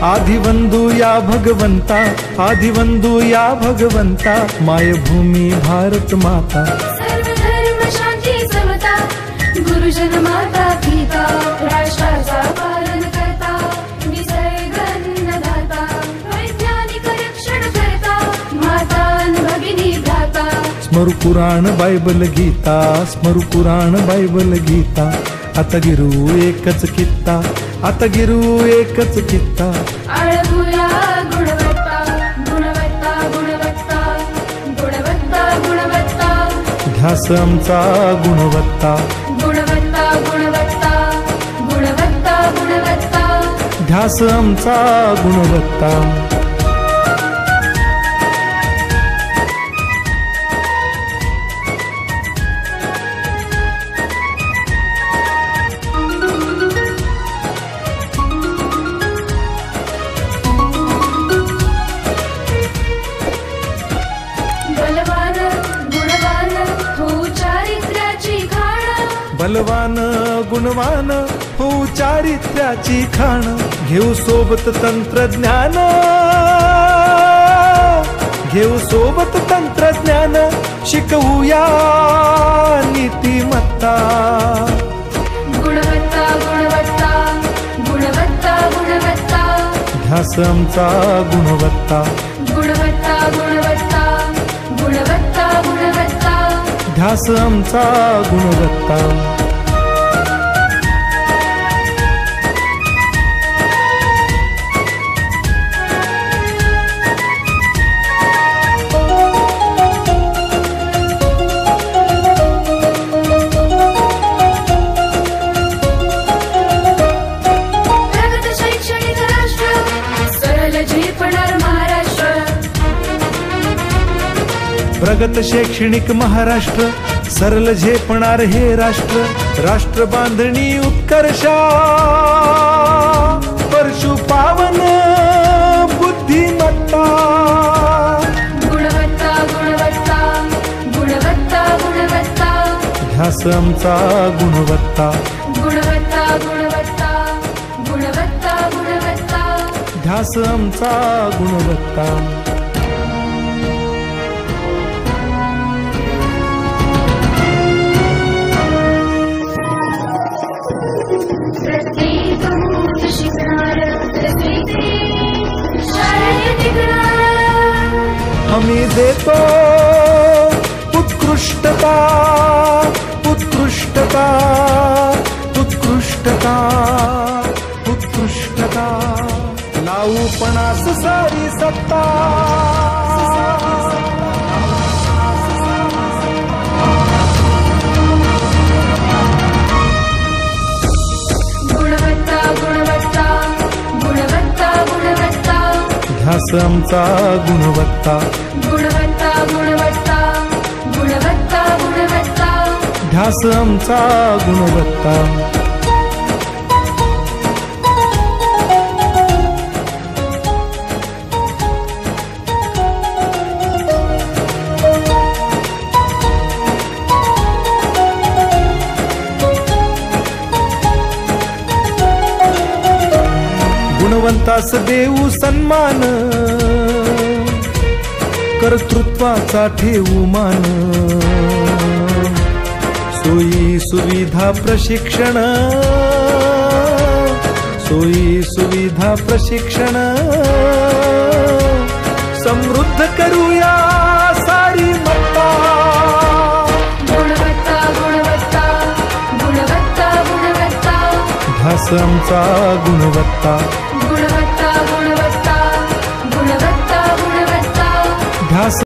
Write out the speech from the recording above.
आदिवंदू या भगवंता, आदिवंदू या भगवंता, मायभूमी भारत माता। सर्व धर्म शांती समता, गुरुजन माता पिता, राष्ट्राचा पालन करता, निसर्ग अन्नदाता, वैज्ञानिक रक्षण करता, माता भगिनी भ्राता। स्मरू पुराण बायबल गीता, स्मरू पुराण बायबल गीता, आता गिरू एकच कित्ता, आता गिरू एकच कित्ता। आळगूया गुणवत्ता, गुणवत्ता, गुणवत्ता, गुणवत्ता, गुणवत्ता, ध्यास आमचा गुणवत्ता, गुणवत्ता, गुणवत्ता, गुणवत्ता, गुणवत्ता, ध्यास आमचा गुणवत्ता। बलवान गुणवान हो चारित्र्याची खाण, बलवान गुणवान हो चारित्र्याची खाण, घेऊ सोबत तंत्रज्ञान, घेऊ सोबत तंत्रज्ञान, शिकवूया नीतिमत्ता। गुणवत्ता, गुणवत्ता, गुणवत्ता, गुणवत्ता, ध्यास आमचा गुणवत्ता, गुणवत्ता, गुणवत्ता, गुणवत्ता, गुणवत्ता, ध्यास आमचा गुणवत्ता। प्रगत शैक्षणिक राष्ट्र, सरळ झेपणार महाराष्ट्र। प्रगत शैक्षणिक महाराष्ट्र, सरल झेपणार हे राष्ट्र, राष्ट्र बांधणी उत्कर्षा, परशु पावन बुद्धिमत्ता। गुणवत्ता, गुणवत्ता, गुणवत्ता, गुणवत्ता, ध्यास आमचा गुणवत्ता, गुणवत्ता, गुणवत्ता, गुणवत्ता, गुणवत्ता, ध्यास आमचा गुणवत्ता। प्रत्येक मुलं शिकणार, प्रत्येक शाळेत टिकणार। आम्ही देतो उत्कृष्टता, उत्कृष्टता, उत्कृष्टता, उत्कृष्टता, लावू पणास सारी सत्ता। गुणवत्ता, गुणवत्ता, गुणवत्ता, गुणवत्ता, ध्यास आमचा गुणवत्ता, गुणवत्ता, गुणवत्ता, गुणवत्ता, गुणवत्ता, ध्यास आमचा गुणवत्ता। गुणवंतास देऊ सन्मान, कर्तृत्वाचा ठेवू मान, सोयी सुविधा प्रशिक्षण, सोयी सुविधा प्रशिक्षण, समृद्ध करूया सारी मत्ता। गुणवत्ता, गुणवत्ता, गुणवत्ता, गुणवत्ता, ध्यास आमचा गुणवत्ता,